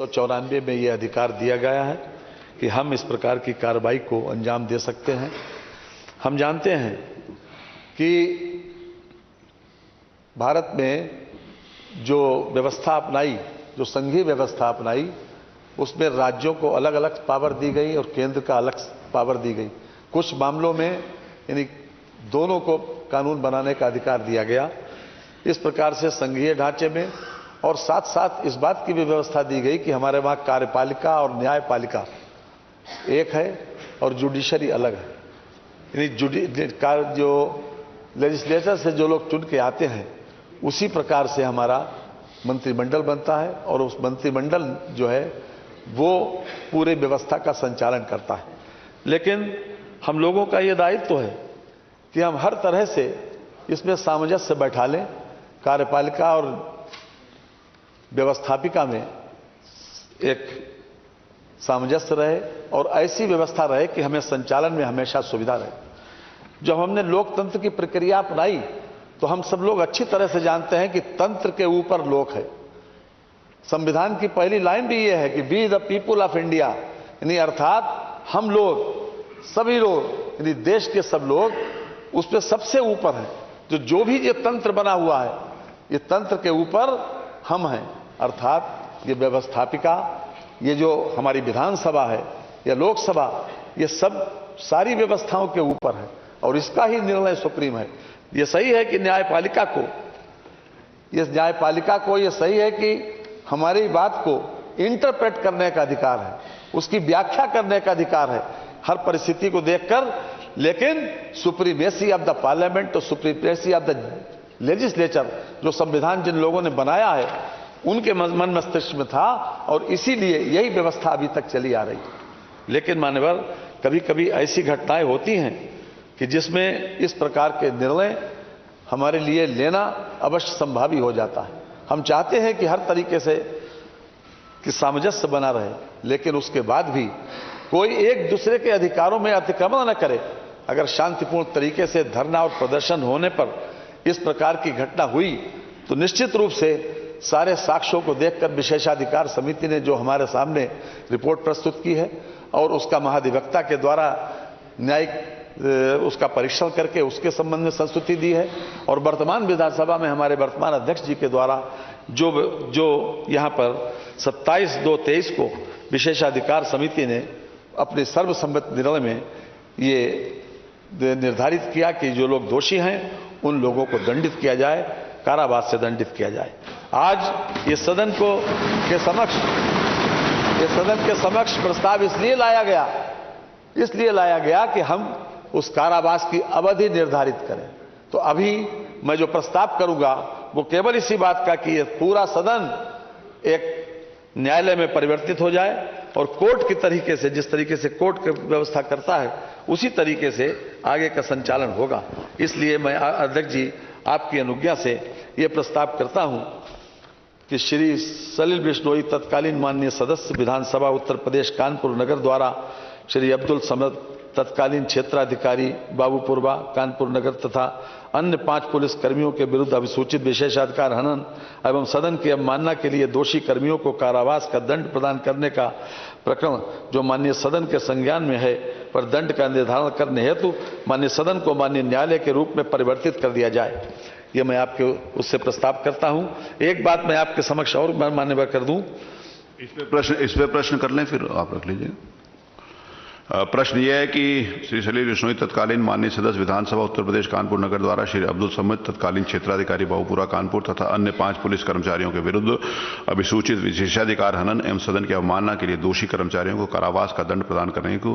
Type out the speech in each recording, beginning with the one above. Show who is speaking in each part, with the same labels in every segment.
Speaker 1: 1994 में ये अधिकार दिया गया है कि हम इस प्रकार की कार्रवाई को अंजाम दे सकते हैं। हम जानते हैं कि भारत में जो व्यवस्था अपनाई, जो संघीय व्यवस्था अपनाई, उसमें राज्यों को अलग अलग पावर दी गई और केंद्र का अलग पावर दी गई। कुछ मामलों में यानी दोनों को कानून बनाने का अधिकार दिया गया। इस प्रकार से संघीय ढांचे में और साथ साथ इस बात की भी व्यवस्था दी गई कि हमारे वहाँ कार्यपालिका और न्यायपालिका एक है और जुडिशरी अलग है। यानी जो लेजिस्लेचर से जो लोग चुन के आते हैं उसी प्रकार से हमारा मंत्रिमंडल बनता है और उस मंत्रिमंडल जो है वो पूरे व्यवस्था का संचालन करता है। लेकिन हम लोगों का ये दायित्व है कि हम हर तरह से इसमें सामंजस्य बैठा लें, कार्यपालिका और व्यवस्थापिका में एक सामंजस्य रहे और ऐसी व्यवस्था रहे कि हमें संचालन में हमेशा सुविधा रहे। जब हमने लोकतंत्र की प्रक्रिया अपनाई तो हम सब लोग अच्छी तरह से जानते हैं कि तंत्र के ऊपर लोक है। संविधान की पहली लाइन भी ये है कि we the people of India, यानी अर्थात हम लोग, सभी लोग, यानी देश के सब लोग उस पर सबसे ऊपर हैं। जो भी ये तंत्र बना हुआ है, ये तंत्र के ऊपर हम हैं। अर्थात ये व्यवस्थापिका, ये जो हमारी विधानसभा है या लोकसभा, ये सब सारी व्यवस्थाओं के ऊपर है और इसका ही निर्णय सुप्रीम है। ये सही है कि न्यायपालिका को ये सही है कि हमारी बात को इंटरप्रेट करने का अधिकार है, उसकी व्याख्या करने का अधिकार है हर परिस्थिति को देखकर। लेकिन सुप्रीमेसी ऑफ द पार्लियामेंट और सुप्रीमेसी ऑफ द लेजिस्लेचर, जो संविधान जिन लोगों ने बनाया है उनके मन मस्तिष्क में था और इसीलिए यही व्यवस्था अभी तक चली आ रही है। लेकिन मान्यवर, कभी कभी ऐसी घटनाएं होती हैं कि जिसमें इस प्रकार के निर्णय हमारे लिए लेना अवश्य संभावी हो जाता है। हम चाहते हैं कि हर तरीके से कि सामंजस्य बना रहे, लेकिन उसके बाद भी कोई एक दूसरे के अधिकारों में अतिक्रमण न करे। अगर शांतिपूर्ण तरीके से धरना और प्रदर्शन होने पर इस प्रकार की घटना हुई तो निश्चित रूप से सारे साक्ष्यों को देखकर विशेषाधिकार समिति ने जो हमारे सामने रिपोर्ट प्रस्तुत की है और उसका महाधिवक्ता के द्वारा न्यायिक उसका परीक्षण करके उसके संबंध में संस्तुति दी है और वर्तमान विधानसभा में हमारे वर्तमान अध्यक्ष जी के द्वारा जो यहाँ पर 27/2/23 को विशेषाधिकार समिति ने अपने सर्वसम्मत निर्णय में ये निर्धारित किया कि जो लोग दोषी हैं उन लोगों को दंडित किया जाए, कारावास से दंडित किया जाए। आज ये सदन के समक्ष प्रस्ताव इसलिए लाया गया कि हम उस कारावास की अवधि निर्धारित करें। तो अभी मैं जो प्रस्ताव करूंगा वो केवल इसी बात का कि ये पूरा सदन एक न्यायालय में परिवर्तित हो जाए और कोर्ट की तरीके से, जिस तरीके से कोर्ट की व्यवस्था करता है उसी तरीके से आगे का संचालन होगा। इसलिए मैं अध्यक्ष जी आपकी अनुज्ञा से ये प्रस्ताव करता हूं कि श्री सलिल बिश्नोई तत्कालीन माननीय सदस्य विधानसभा उत्तर प्रदेश कानपुर नगर द्वारा श्री अब्दुल समद तत्कालीन क्षेत्राधिकारी बाबूपुरवा कानपुर नगर तथा अन्य 5 पुलिस कर्मियों के विरुद्ध अभिसूचित विशेषाधिकार हनन एवं सदन की अवमानना के लिए दोषी कर्मियों को कारावास का दंड प्रदान करने का प्रकरण जो माननीय सदन के संज्ञान में है पर दंड का निर्धारण करने हेतु माननीय सदन को माननीय न्यायालय के रूप में परिवर्तित कर दिया जाए। यह मैं आपके उससे प्रस्ताव करता हूं। एक बात मैं आपके समक्ष और मान्यवर कर दूं,
Speaker 2: इस पे प्रश्न कर लें, फिर आप रख लीजिए। प्रश्न यह है कि श्री सलील बिश्नोई तत्कालीन माननीय सदस्य विधानसभा उत्तर प्रदेश कानपुर नगर द्वारा श्री अब्दुल समद तत्कालीन क्षेत्राधिकारी बाबूपुरा कानपुर तथा अन्य 5 पुलिस कर्मचारियों के विरुद्ध अभिसूचित विशेषाधिकार हनन एवं सदन की अवमानना के लिए दोषी कर्मचारियों को कारावास का दंड प्रदान करने हेतु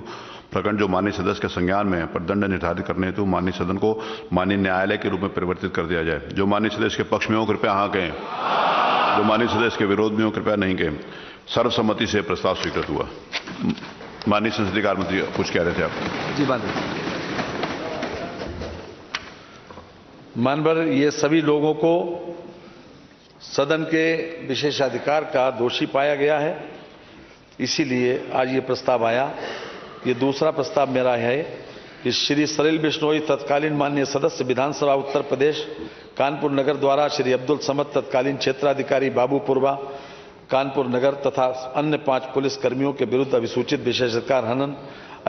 Speaker 2: प्रकरण जो माननीय सदस्य के संज्ञान में है पर दंड निर्धारित करने हेतु माननीय सदन को माननीय न्यायालय के रूप में परिवर्तित कर दिया जाए। जो माननीय सदस्य के पक्ष में हो कृपया हाँ कहें, जो माननीय सदस्य के विरोध में हो कृपया नहीं कहें। सर्वसम्मति से प्रस्ताव स्वीकृत हुआ। माननीय संसदीय कार्य मंत्री कुछ कह रहे थे आप?
Speaker 1: जी मानवर, ये सभी लोगों को सदन के विशेषाधिकार का दोषी पाया गया है, इसीलिए आज ये प्रस्ताव आया। ये दूसरा प्रस्ताव मेरा है कि श्री सलिल बिश्नोई तत्कालीन माननीय सदस्य विधानसभा उत्तर प्रदेश कानपुर नगर द्वारा श्री अब्दुल समद तत्कालीन क्षेत्राधिकारी बाबूपुरवा कानपुर नगर तथा अन्य 5 पुलिस कर्मियों के विरुद्ध अभिसूचित विशेषाधिकार हनन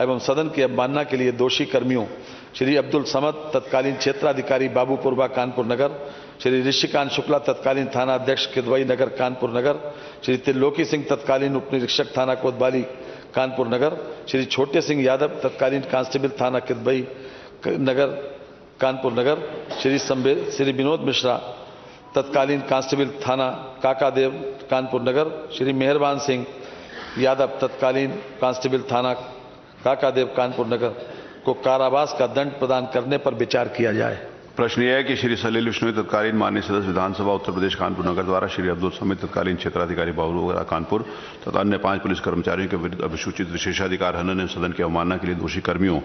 Speaker 1: एवं सदन की अवमानना के लिए दोषी कर्मियों श्री अब्दुल समद तत्कालीन क्षेत्राधिकारी बाबूपुरवा कानपुर नगर, श्री ऋषिकांत शुक्ला तत्कालीन थाना अध्यक्ष किदवई नगर कानपुर नगर, श्री त्रिलोकी सिंह तत्कालीन उप निरीक्षक थाना कोतवाली कानपुर नगर, श्री छोटे सिंह यादव तत्कालीन कांस्टेबल थाना किदवई नगर कानपुर नगर, श्री विनोद मिश्रा तत्कालीन कांस्टेबल थाना काकादेव कानपुर नगर, श्री मेहरबान सिंह यादव तत्कालीन कांस्टेबल थाना काकादेव कानपुर नगर को कारावास का दंड प्रदान करने पर विचार किया जाए।
Speaker 2: प्रश्न यह है कि श्री सलील बिश्नोई तत्कालीन माननीय सदस्य विधानसभा उत्तर प्रदेश कानपुर नगर द्वारा श्री अब्दुल समीद तत्कालीन क्षेत्राधिकारी बाबूपुरवा कानपुर तथा अन्य 5 पुलिस कर्मचारियों के विरुद्ध अभिसूचित विशेषाधिकार हनन एवं सदन की अवमानना के लिए दोषी कर्मियों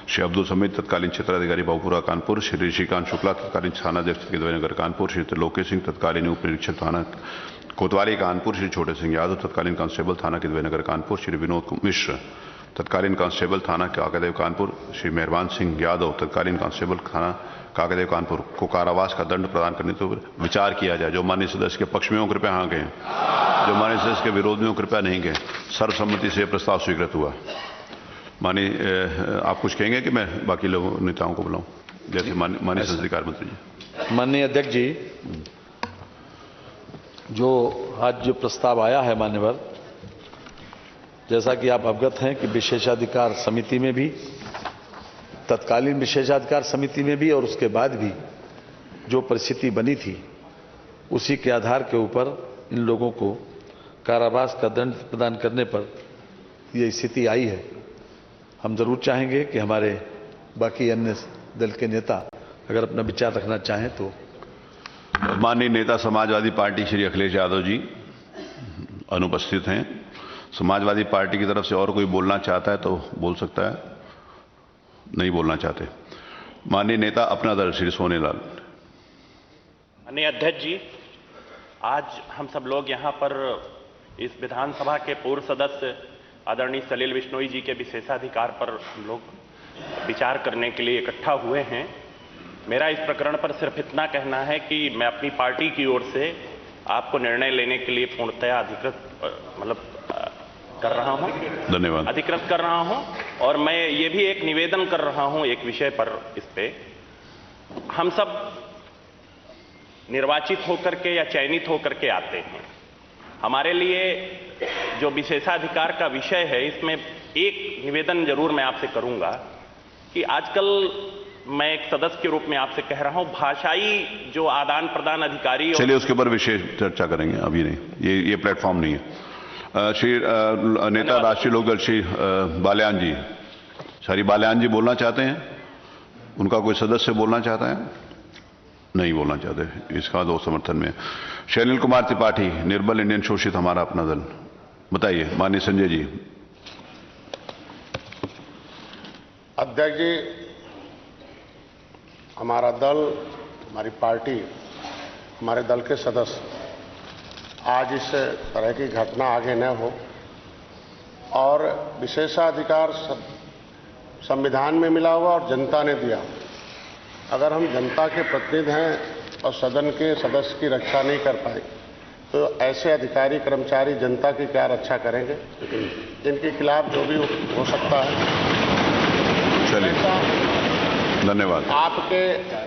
Speaker 2: श्री अब्दुल समीद तत्कालीन क्षेत्राधिकारी बाबूपुरवा कानपुर, श्री ऋषिकांत शुक्ला तत्कालीन थानाध्यक्ष किदवई नगर कानपुर, श्री त्रिलोकी सिंह तत्कालीन उप निरीक्षक थाना कोतवाली कानपुर, श्री छोटे सिंह यादव तत्कालीन कांस्टेबल थाना किदवई नगर कानपुर, श्री विनोद मिश्र तत्कालीन कांस्टेबल थाना काकादेव कानपुर, श्री मेहरबान सिंह यादव तत्कालीन कांस्टेबल थाना काकादेव कानपुर को कारावास का दंड प्रदान करने पर विचार किया जाए। जो माननीय सदस्य के पक्ष में हो कृपया हाँ कहें, जो माननीय सदस्य के विरोध में हो कृपया नहीं कहें। सर्वसम्मति से प्रस्ताव स्वीकृत हुआ। माननीय आप कुछ कहेंगे कि मैं बाकी लोगों नेताओं को बुलाऊं? जैसे माननीय संसदीय मंत्री जी।
Speaker 1: माननीय अध्यक्ष जी, जो आज जो प्रस्ताव आया है मान्यवर, जैसा कि आप अवगत हैं कि विशेषाधिकार समिति में भी, तत्कालीन विशेषाधिकार समिति में भी और उसके बाद भी जो परिस्थिति बनी थी उसी के आधार के ऊपर इन लोगों को कारावास का दंड प्रदान करने पर यह स्थिति आई है। हम जरूर चाहेंगे कि हमारे बाकी अन्य दल के नेता अगर अपना विचार रखना चाहें तो।
Speaker 2: माननीय नेता समाजवादी पार्टी श्री अखिलेश यादव जी अनुपस्थित हैं। समाजवादी पार्टी की तरफ से और कोई बोलना चाहता है तो बोल सकता है, नहीं बोलना चाहते। माननीय नेता अपना दल श्री सोनेलाल।
Speaker 3: माननीय अध्यक्ष जी, आज हम सब लोग यहाँ पर इस विधानसभा के पूर्व सदस्य आदरणीय सलील बिश्नोई जी के विशेषाधिकार पर हम लोग विचार करने के लिए इकट्ठा हुए हैं। मेरा इस प्रकरण पर सिर्फ इतना कहना है कि मैं अपनी पार्टी की ओर से आपको निर्णय लेने के लिए पूर्णतया अधिकृत कर रहा हूं।
Speaker 2: धन्यवाद।
Speaker 3: अधिकृत कर रहा हूं और मैं ये भी एक निवेदन कर रहा हूं एक विषय पर। इस पे हम सब निर्वाचित होकर के या चयनित होकर के आते हैं। हमारे लिए जो विशेषाधिकार का विषय है, इसमें एक निवेदन जरूर मैं आपसे करूंगा कि आजकल मैं एक सदस्य के रूप में आपसे कह रहा हूं, भाषाई जो आदान प्रदान अधिकारी।
Speaker 2: चलिए उसके ऊपर विशेष चर्चा करेंगे, अभी नहीं, ये प्लेटफॉर्म नहीं है। श्री नेता राष्ट्रीय लोकदल श्री बाल्यान जी, श्री बाल्यान जी बोलना चाहते हैं? उनका कोई सदस्य बोलना चाहता है? नहीं बोलना चाहते, इसका दो समर्थन में। शैलील कुमार त्रिपाठी, निर्बल इंडियन शोषित हमारा अपना दल, बताइए। माननीय संजय जी।
Speaker 4: अध्यक्ष जी, हमारा दल, हमारी पार्टी, हमारे दल के सदस्य आज इस तरह की घटना आगे न हो और विशेषाधिकार संविधान में मिला हुआ और जनता ने दिया। अगर हम जनता के प्रतिनिधि हैं और सदन के सदस्य की रक्षा नहीं कर पाए तो ऐसे अधिकारी कर्मचारी जनता की क्या रक्षा करेंगे? इनके खिलाफ जो भी हो सकता है।
Speaker 2: चलिए, धन्यवाद।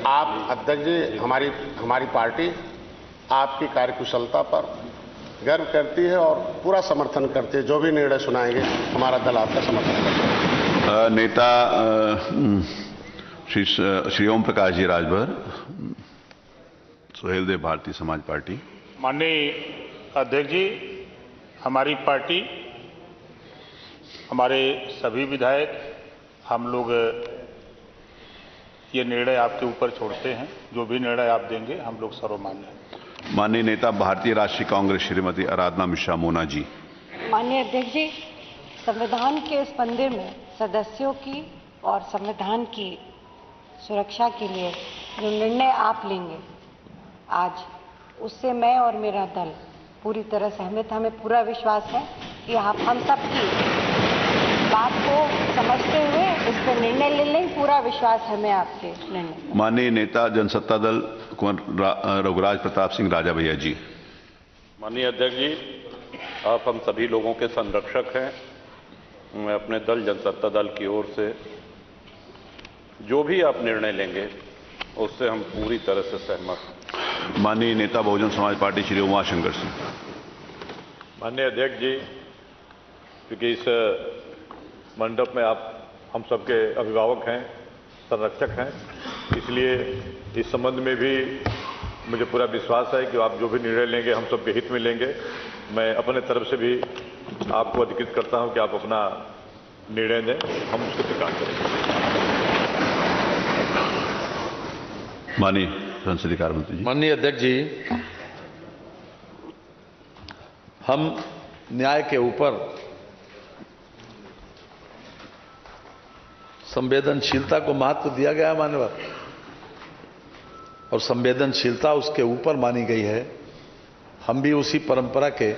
Speaker 4: आप अध्यक्ष जी, हमारी पार्टी आपकी कार्यकुशलता पर गर्व करती है और पूरा समर्थन करती है। जो भी निर्णय सुनाएंगे हमारा दल आपका समर्थन करता है।
Speaker 2: नेता श्री ओम प्रकाश जी राजभर, सुहेल देव, भारतीय समाज पार्टी।
Speaker 5: माननीय अध्यक्ष जी, हमारी पार्टी, हमारे सभी विधायक, हम लोग ये निर्णय आपके ऊपर छोड़ते हैं। जो भी निर्णय आप देंगे हम लोग सर्वमान्य हैं।
Speaker 2: माननीय नेता भारतीय राष्ट्रीय कांग्रेस श्रीमती आराधना मिश्रा मोना जी।
Speaker 6: माननीय अध्यक्ष जी, संविधान के इस मंदिर में सदस्यों की और संविधान की सुरक्षा के लिए जो निर्णय आप लेंगे आज, उससे मैं और मेरा दल पूरी तरह सहमत। हमें पूरा विश्वास है कि आप हम सब की बात को समझते हुए इस पर निर्णय ले लें। पूरा विश्वास है मैं आपके निर्णय।
Speaker 2: माननीय नेता जनसत्ता दल कुंवर रघुराज प्रताप सिंह राजा भैया जी।
Speaker 7: माननीय अध्यक्ष जी, आप हम सभी लोगों के संरक्षक हैं। मैं अपने दल जनसत्ता दल की ओर से जो भी आप निर्णय लेंगे उससे हम पूरी तरह से सहमत हैं।
Speaker 2: माननीय नेता बहुजन समाज पार्टी श्री उमाशंकर सिंह।
Speaker 5: माननीय अध्यक्ष जी, क्योंकि इस मंडप में आप हम सबके अभिभावक हैं, संरक्षक हैं, इसलिए इस संबंध में भी मुझे पूरा विश्वास है कि आप जो भी निर्णय लेंगे हम सबके हित में लेंगे। मैं अपने तरफ से भी आपको अधिकृत करता हूं कि आप अपना निर्णय दें, हम उसको स्वीकार करेंगे।
Speaker 2: माननीय संसदीय कार्य मंत्री जी।
Speaker 1: माननीय अध्यक्ष जी, हम न्याय के ऊपर संवेदनशीलता को महत्व दिया गया है माननीय, और संवेदनशीलता उसके ऊपर मानी गई है। हम भी उसी परंपरा के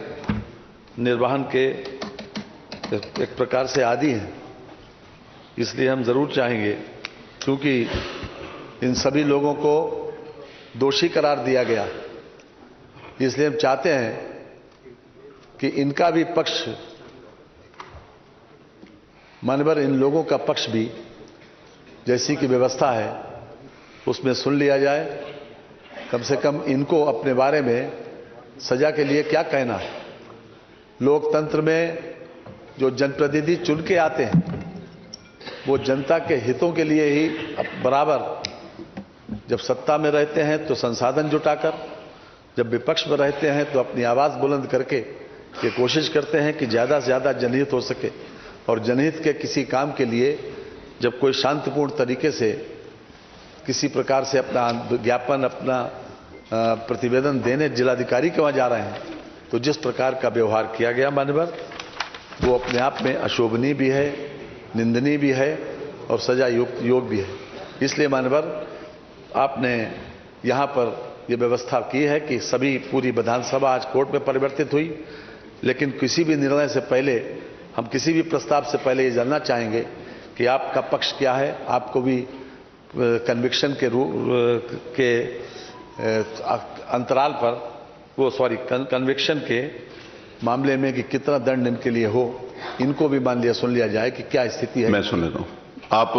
Speaker 1: निर्वहन के एक प्रकार से आदी हैं। इसलिए हम जरूर चाहेंगे, क्योंकि इन सभी लोगों को दोषी करार दिया गया, इसलिए हम चाहते हैं कि इनका भी पक्ष, मानवर इन लोगों का पक्ष भी जैसी की व्यवस्था है उसमें सुन लिया जाए। कम से कम इनको अपने बारे में सजा के लिए क्या कहना है। लोकतंत्र में जो जनप्रतिनिधि चुन के आते हैं वो जनता के हितों के लिए ही बराबर, जब सत्ता में रहते हैं तो संसाधन जुटाकर, जब विपक्ष में रहते हैं तो अपनी आवाज बुलंद करके ये कोशिश करते हैं कि ज्यादा से ज्यादा जनहित हो सके। और जनहित के किसी काम के लिए जब कोई शांतिपूर्ण तरीके से किसी प्रकार से अपना ज्ञापन, अपना प्रतिवेदन देने जिलाधिकारी के वहां जा रहे हैं, तो जिस प्रकार का व्यवहार किया गया माननीय, वो अपने आप में अशोभनीय भी है, निंदनीय भी है और सजा योग भी है। इसलिए माननीय, आपने यहां पर यह व्यवस्था की है कि सभी पूरी विधानसभा आज कोर्ट में परिवर्तित हुई, लेकिन किसी भी निर्णय से पहले, हम किसी भी प्रस्ताव से पहले ये जानना चाहेंगे कि आपका पक्ष क्या है। आपको भी कन्विक्शन के अंतराल पर कन्विक्शन के मामले में कि कितना दंड इनके लिए हो, इनको भी मान लिया, सुन लिया जाए कि क्या स्थिति है।
Speaker 2: मैं सुन लेता हूं। आप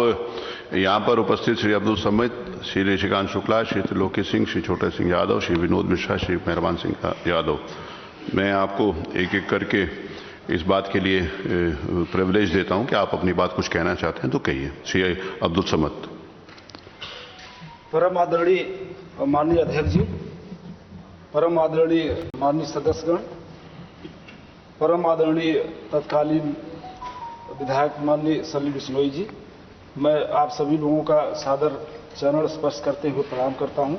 Speaker 2: यहां पर उपस्थित श्री अब्दुल समित, श्री ऋषिकांत शुक्ला, श्री त्रिलोकी सिंह, श्री छोटे सिंह यादव, श्री विनोद मिश्रा, श्री मेहरबान सिंह यादव, मैं आपको एक एक करके इस बात के लिए प्रिविलेज देता हूं कि आप अपनी बात कुछ कहना चाहते हैं तो कहिए। श्री अब्दुल समित।
Speaker 8: परम आदरणीय माननीय अध्यक्ष जी, परम आदरणीय माननीय सदस्यगण, परम आदरणीय तत्कालीन विधायक माननीय सलील बिश्नोई जी, मैं आप सभी लोगों का सादर चरण स्पर्श करते हुए प्रणाम करता हूं।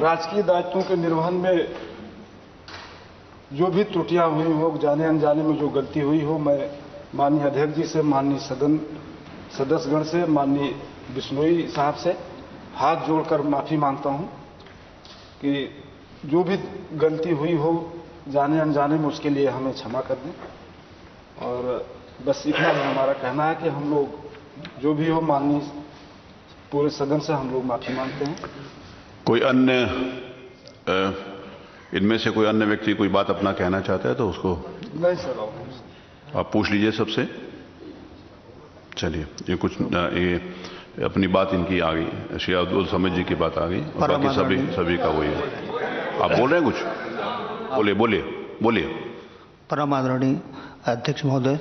Speaker 8: राजकीय दायित्वों के निर्वहन में जो भी त्रुटियां हुई हो, जाने अनजाने में जो गलती हुई हो, मैं माननीय अध्यक्ष जी से, माननीय सदन सदस्यगण से, माननीय बिश्नोई साहब से हाथ जोड़कर माफी मांगता हूं कि जो भी गलती हुई हो जाने अनजाने में, उसके लिए हमें क्षमा कर दें। और बस इतना ही हमारा कहना है कि हम लोग जो भी हो, माननीय पूरे सदन से हम लोग माफी मांगते हैं।
Speaker 2: कोई अन्य इनमें से कोई अन्य व्यक्ति कोई बात अपना कहना चाहता है तो उसको?
Speaker 8: नहीं सर,
Speaker 2: आप पूछ लीजिए सबसे। चलिए, ये कुछ ये अपनी बात इनकी आ गई, श्री अब्दुल समित जी की बात आ गई, और बाकी सभी का वही है। आप बोल रहे हैं कुछ? बोलिए।
Speaker 9: परम आदरणीय अध्यक्ष महोदय,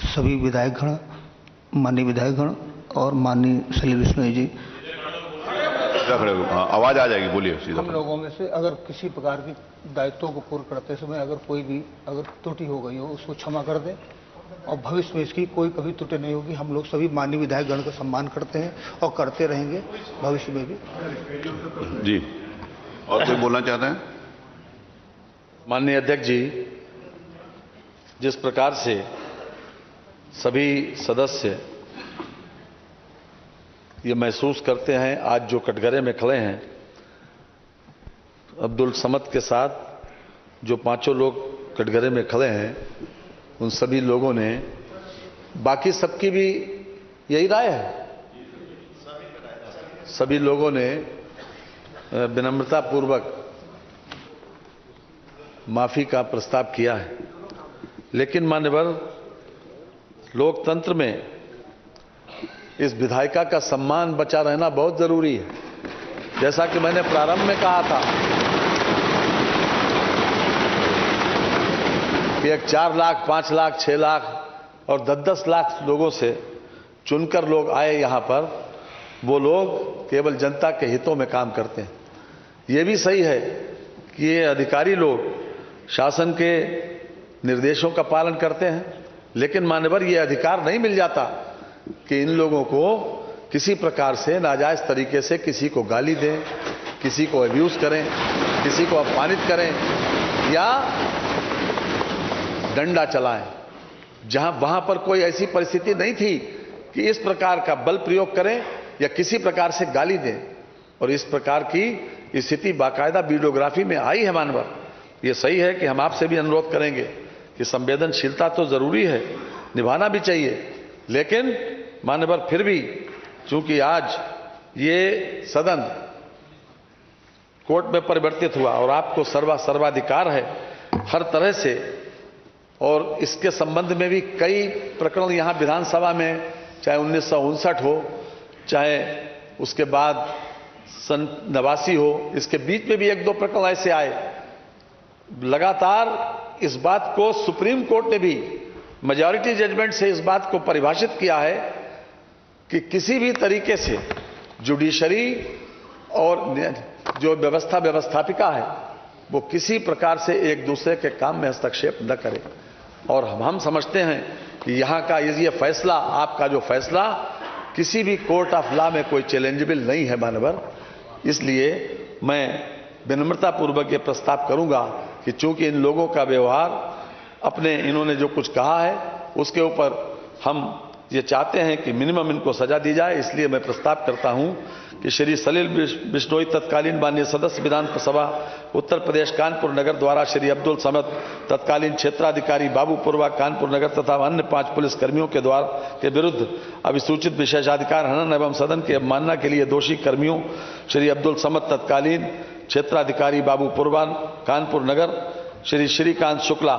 Speaker 9: सभी विधायकगण, माननीय विधायकगण और माननीय सलील बिश्नोई जी,
Speaker 2: आवाज आ जाएगी, बोलिए सीधा।
Speaker 9: हम लोगों में से अगर किसी प्रकार की दायित्वों को पूर्ण करते समय अगर कोई भी त्रुटि हो गई हो, उसको क्षमा कर दें, और भविष्य में इसकी कोई कभी त्रुटि नहीं होगी। हम लोग सभी माननीय विधायकगण का सम्मान करते हैं और करते रहेंगे भविष्य में भी।
Speaker 2: जी, और कोई बोलना चाहता है?
Speaker 1: माननीय अध्यक्ष जी, जिस प्रकार से सभी सदस्य ये महसूस करते हैं, आज जो कटघरे में खड़े हैं, अब्दुल समद के साथ जो पांचों लोग कटघरे में खड़े हैं, उन सभी लोगों ने, बाकी सबकी भी यही राय है, सभी लोगों ने विनम्रता पूर्वक माफी का प्रस्ताव किया है, लेकिन मान्यवर लोकतंत्र में इस विधायिका का सम्मान बचा रहना बहुत जरूरी है। जैसा कि मैंने प्रारंभ में कहा था कि एक 4 लाख, 5 लाख, 6 लाख और 10-10 लाख लोगों से चुनकर लोग आए यहां पर, वो लोग केवल जनता के हितों में काम करते हैं। ये भी सही है कि ये अधिकारी लोग शासन के निर्देशों का पालन करते हैं, लेकिन मान्यवर ये अधिकार नहीं मिल जाता कि इन लोगों को किसी प्रकार से नाजायज तरीके से किसी को गाली दें, किसी को अब्यूज करें, किसी को अपमानित करें या डंडा चलाएं। वहां पर कोई ऐसी परिस्थिति नहीं थी कि इस प्रकार का बल प्रयोग करें या किसी प्रकार से गाली दें, और इस प्रकार की स्थिति बाकायदा वीडियोग्राफी में आई है मानवर। यह सही है कि हम आपसे भी अनुरोध करेंगे कि संवेदनशीलता तो जरूरी है, निभाना भी चाहिए, लेकिन मानवर फिर भी चूंकि आज ये सदन कोर्ट में परिवर्तित हुआ और आपको सर्वाधिकार है हर तरह से, और इसके संबंध में भी कई प्रकरण यहां विधानसभा में, चाहे 1959 हो, चाहे उसके बाद सन 89 हो, इसके बीच में भी 1-2 प्रकरण ऐसे आए। लगातार इस बात को सुप्रीम कोर्ट ने भी मेजॉरिटी जजमेंट से इस बात को परिभाषित किया है कि किसी भी तरीके से जुडिशरी और जो व्यवस्थापिका है वो किसी प्रकार से एक दूसरे के काम में हस्तक्षेप न करे। और हम समझते हैं कि यहाँ का ये फैसला, आपका जो फैसला किसी भी कोर्ट ऑफ लॉ में कोई चैलेंजेबल नहीं है मानवर। इसलिए मैं विनम्रता पूर्वक ये प्रस्ताव करूंगा कि चूंकि इन लोगों का व्यवहार, अपने इन्होंने जो कुछ कहा है उसके ऊपर हम ये चाहते हैं कि मिनिमम इनको सजा दी जाए, इसलिए मैं प्रस्ताव करता हूं कि श्री सलील बिश्नोई तत्कालीन माननीय सदस्य विधानसभा उत्तर प्रदेश कानपुर नगर द्वारा श्री अब्दुल समद तत्कालीन क्षेत्राधिकारी बाबूपुरवा कानपुर नगर तथा अन्य 5 पुलिसकर्मियों के के विरुद्ध अभिसूचित विशेषाधिकार हनन एवं सदन की अवमानना के लिए दोषी कर्मियों श्री अब्दुल समद तत्कालीन क्षेत्राधिकारी बाबूपुरवा कानपुर नगर, श्री श्रीकांत शुक्ला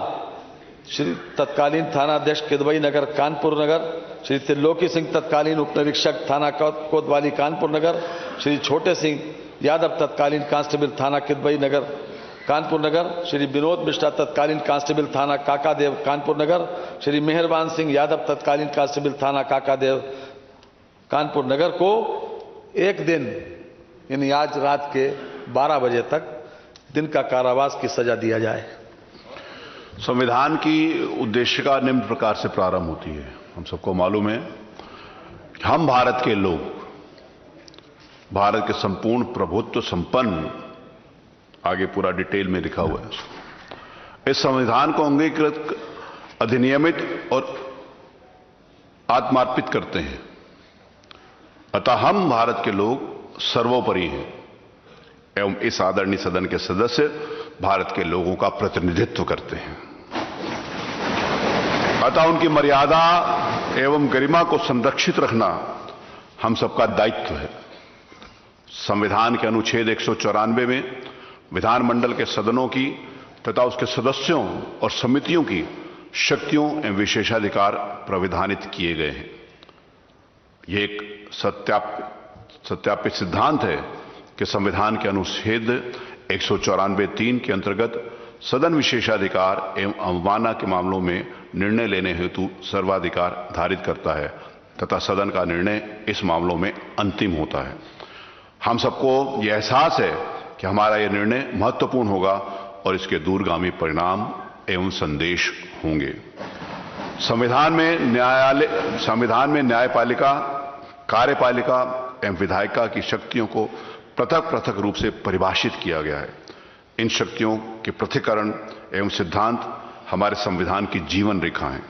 Speaker 1: श्री तत्कालीन थानाध्यक्ष किदवई नगर कानपुर नगर, श्री त्रिलोकी सिंह तत्कालीन उप निरीक्षक थाना कोतवाली कानपुर नगर, श्री छोटे सिंह यादव तत्कालीन कांस्टेबल थाना किदवई नगर कानपुर नगर, श्री विनोद मिश्रा तत्कालीन कांस्टेबल थाना काकादेव कानपुर नगर, श्री मेहरबान सिंह यादव तत्कालीन कांस्टेबल थाना काकादेव कानपुर नगर को 1 दिन यानी आज रात के 12 बजे तक दिन का कारावास की सजा दिया जाए।
Speaker 2: संविधान की उद्देशिका निम्न प्रकार से प्रारंभ होती है। हम सबको मालूम है कि हम भारत के लोग, भारत के संपूर्ण प्रभुत्व संपन्न, आगे पूरा डिटेल में लिखा हुआ है, इस संविधान को अंगीकृत, अधिनियमित और आत्मार्पित करते हैं। अतः हम भारत के लोग सर्वोपरि हैं एवं इस आदरणीय सदन के सदस्य भारत के लोगों का प्रतिनिधित्व करते हैं। अतः उनकी मर्यादा एवं गरिमा को संरक्षित रखना हम सबका दायित्व है। संविधान के अनुच्छेद 194 में विधानमंडल के सदनों की तथा उसके सदस्यों और समितियों की शक्तियों एवं विशेषाधिकार प्राविधानित किए गए हैं। यह एक सत्यापित सिद्धांत है कि संविधान के अनुच्छेद 194(3) के अंतर्गत सदन विशेषाधिकार एवं अवमानना के मामलों में निर्णय लेने हेतु सर्वाधिकार धारित करता है तथा सदन का निर्णय इस मामलों में अंतिम होता है। हम सबको यह एहसास है कि हमारा यह निर्णय महत्वपूर्ण होगा और इसके दूरगामी परिणाम एवं संदेश होंगे। संविधान में न्यायपालिका, कार्यपालिका एवं विधायिका की शक्तियों को पृथक पृथक रूप से परिभाषित किया गया है। इन शक्तियों के पृथक्करण एवं सिद्धांत हमारे संविधान की जीवन रेखा हैं।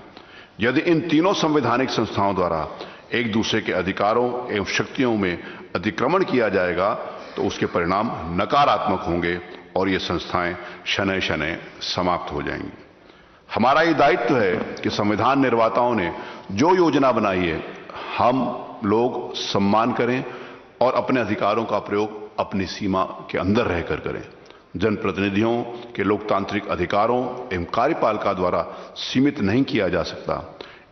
Speaker 2: यदि इन तीनों संवैधानिक संस्थाओं द्वारा एक दूसरे के अधिकारों एवं शक्तियों में अतिक्रमण किया जाएगा तो उसके परिणाम नकारात्मक होंगे और ये संस्थाएं शनय शनय समाप्त हो जाएंगी। हमारा ये दायित्व है कि संविधान निर्माताओं ने जो योजना बनाई है हम लोग सम्मान करें और अपने अधिकारों का प्रयोग अपनी सीमा के अंदर रहकर करें। जनप्रतिनिधियों के लोकतांत्रिक अधिकारों एवं कार्यपालिका द्वारा सीमित नहीं किया जा सकता।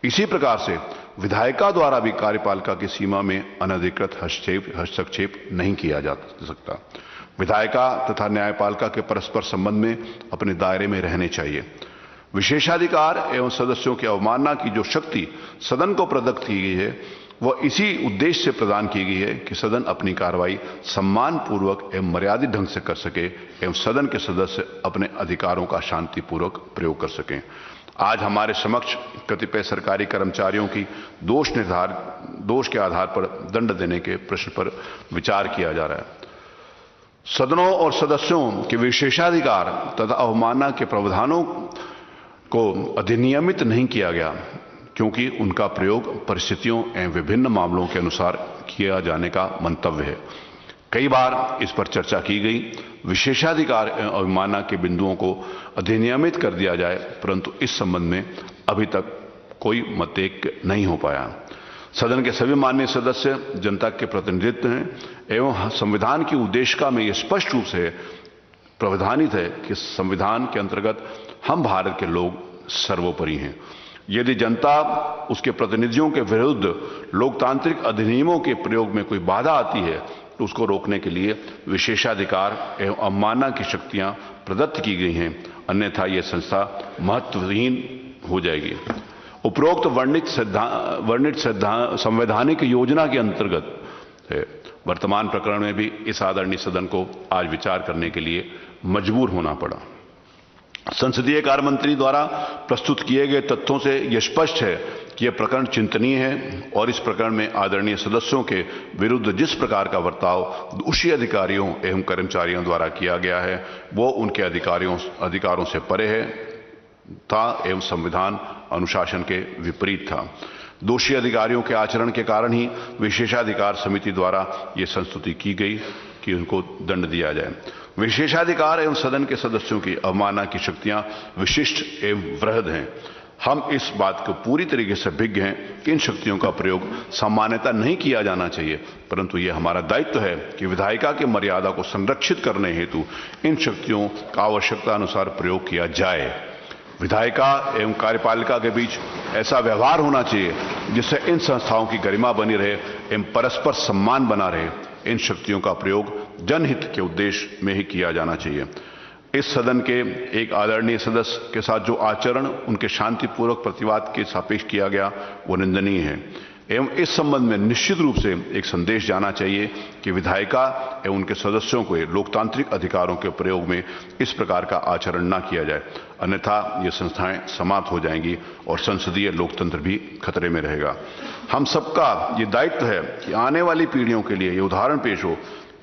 Speaker 2: इसी प्रकार से विधायिका द्वारा भी कार्यपालिका की सीमा में अनधिकृत हस्तक्षेप नहीं किया जा सकता। विधायिका तथा न्यायपालिका के परस्पर संबंध में अपने दायरे में रहने चाहिए। विशेषाधिकार एवं सदस्यों की अवमानना की जो शक्ति सदन को प्रदत्त की गई है वह इसी उद्देश्य से प्रदान की गई है कि सदन अपनी कार्रवाई सम्मानपूर्वक एवं मर्यादित ढंग से कर सके एवं सदन के सदस्य अपने अधिकारों का शांतिपूर्वक प्रयोग कर सकें। आज हमारे समक्ष कतिपय सरकारी कर्मचारियों की दोष के आधार पर दंड देने के प्रश्न पर विचार किया जा रहा है। सदनों और सदस्यों के विशेषाधिकार तथा अवमानना के प्रावधानों को अधिनियमित नहीं किया गया क्योंकि उनका प्रयोग परिस्थितियों एवं विभिन्न मामलों के अनुसार किया जाने का मंतव्य है। कई बार इस पर चर्चा की गई। विशेषाधिकार एवं अवमानना के बिंदुओं को अधिनियमित कर दिया जाए, परंतु इस संबंध में अभी तक कोई मतैक्य नहीं हो पाया। सदन के सभी माननीय सदस्य जनता के प्रतिनिधित्व हैं एवं संविधान की उद्देशिका में यह स्पष्ट रूप से प्रावधानित है कि संविधान के अंतर्गत हम भारत के लोग सर्वोपरि हैं। यदि जनता उसके प्रतिनिधियों के विरुद्ध लोकतांत्रिक अधिनियमों के प्रयोग में कोई बाधा आती है तो उसको रोकने के लिए विशेषाधिकार एवं अवमानना की शक्तियां प्रदत्त की गई हैं, अन्यथा यह संस्था महत्वहीन हो जाएगी। उपरोक्त वर्णित संवैधानिक योजना के अंतर्गत है। वर्तमान प्रकरण में भी इस आदरणीय सदन को आज विचार करने के लिए मजबूर होना पड़ा। संसदीय कार्य मंत्री द्वारा प्रस्तुत किए गए तथ्यों से यह स्पष्ट है कि यह प्रकरण चिंतनीय है और इस प्रकरण में आदरणीय सदस्यों के विरुद्ध जिस प्रकार का बर्ताव दोषी अधिकारियों एवं कर्मचारियों द्वारा किया गया है वो उनके अधिकारों से परे था एवं संविधान अनुशासन के विपरीत था। दोषी अधिकारियों के आचरण के कारण ही विशेषाधिकार समिति द्वारा ये संस्तुति की गई कि उनको दंड दिया जाए। विशेषाधिकार एवं सदन के सदस्यों की अवमानना की शक्तियां विशिष्ट एवं वृहद हैं। हम इस बात को पूरी तरीके से विज्ञ हैं कि इन शक्तियों का प्रयोग सामान्यतः नहीं किया जाना चाहिए, परंतु यह हमारा दायित्व है कि विधायिका की मर्यादा को संरक्षित करने हेतु इन शक्तियों का आवश्यकता अनुसार प्रयोग किया जाए। विधायिका एवं कार्यपालिका के बीच ऐसा व्यवहार होना चाहिए जिससे इन संस्थाओं की गरिमा बनी रहे एवं परस्पर सम्मान बना रहे। इन शक्तियों का प्रयोग जनहित के उद्देश्य में ही किया जाना चाहिए। इस सदन के एक आदरणीय सदस्य के साथ जो आचरण उनके शांतिपूर्वक प्रतिवाद के सापेक्ष किया गया वो निंदनीय है एवं इस संबंध में निश्चित रूप से एक संदेश जाना चाहिए कि विधायिका एवं उनके सदस्यों को लोकतांत्रिक अधिकारों के प्रयोग में इस प्रकार का आचरण न किया जाए, अन्यथा ये संस्थाएं समाप्त हो जाएंगी और संसदीय लोकतंत्र भी खतरे में रहेगा। हम सबका ये दायित्व है कि आने वाली पीढ़ियों के लिए ये उदाहरण पेश हो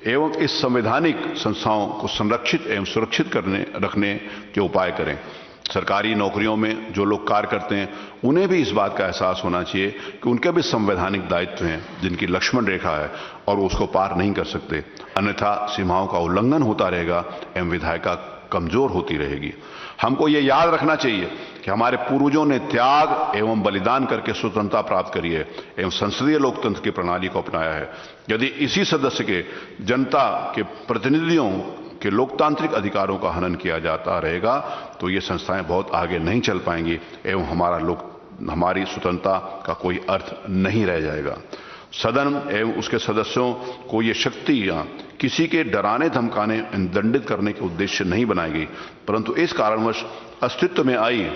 Speaker 2: एवं इस संवैधानिक संस्थाओं को संरक्षित एवं सुरक्षित रखने के उपाय करें। सरकारी नौकरियों में जो लोग कार्य करते हैं उन्हें भी इस बात का एहसास होना चाहिए कि उनके भी संवैधानिक दायित्व हैं जिनकी लक्ष्मण रेखा है और उसको पार नहीं कर सकते, अन्यथा सीमाओं का उल्लंघन होता रहेगा एवं विधायिका कमजोर होती रहेगी। हमको ये याद रखना चाहिए कि हमारे पूर्वजों ने त्याग एवं बलिदान करके स्वतंत्रता प्राप्त करी है एवं संसदीय लोकतंत्र की प्रणाली को अपनाया है। यदि इसी सदस्य के जनता के प्रतिनिधियों के लोकतांत्रिक अधिकारों का हनन किया जाता रहेगा तो ये संस्थाएं बहुत आगे नहीं चल पाएंगी एवं हमारी स्वतंत्रता का कोई अर्थ नहीं रह जाएगा। सदन एवं उसके सदस्यों को ये शक्तियां किसी के डराने धमकाने दंडित करने के उद्देश्य नहीं बनाई गई, परंतु इस कारणवश अस्तित्व में आई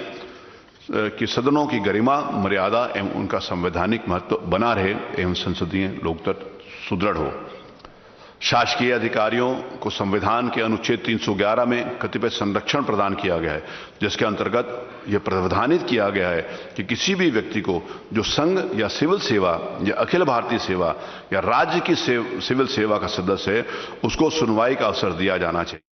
Speaker 2: कि सदनों की गरिमा मर्यादा एवं उनका संवैधानिक महत्व बना रहे एवं संसदीय लोकतंत्र सुदृढ़ हो। शासकीय अधिकारियों को संविधान के अनुच्छेद 311 में कतिपय संरक्षण प्रदान किया गया है, जिसके अंतर्गत यह प्रावधानित किया गया है कि किसी भी व्यक्ति को जो संघ या सिविल सेवा या अखिल भारतीय सेवा या राज्य की सिविल सेवा का सदस्य है उसको सुनवाई का अवसर दिया जाना चाहिए।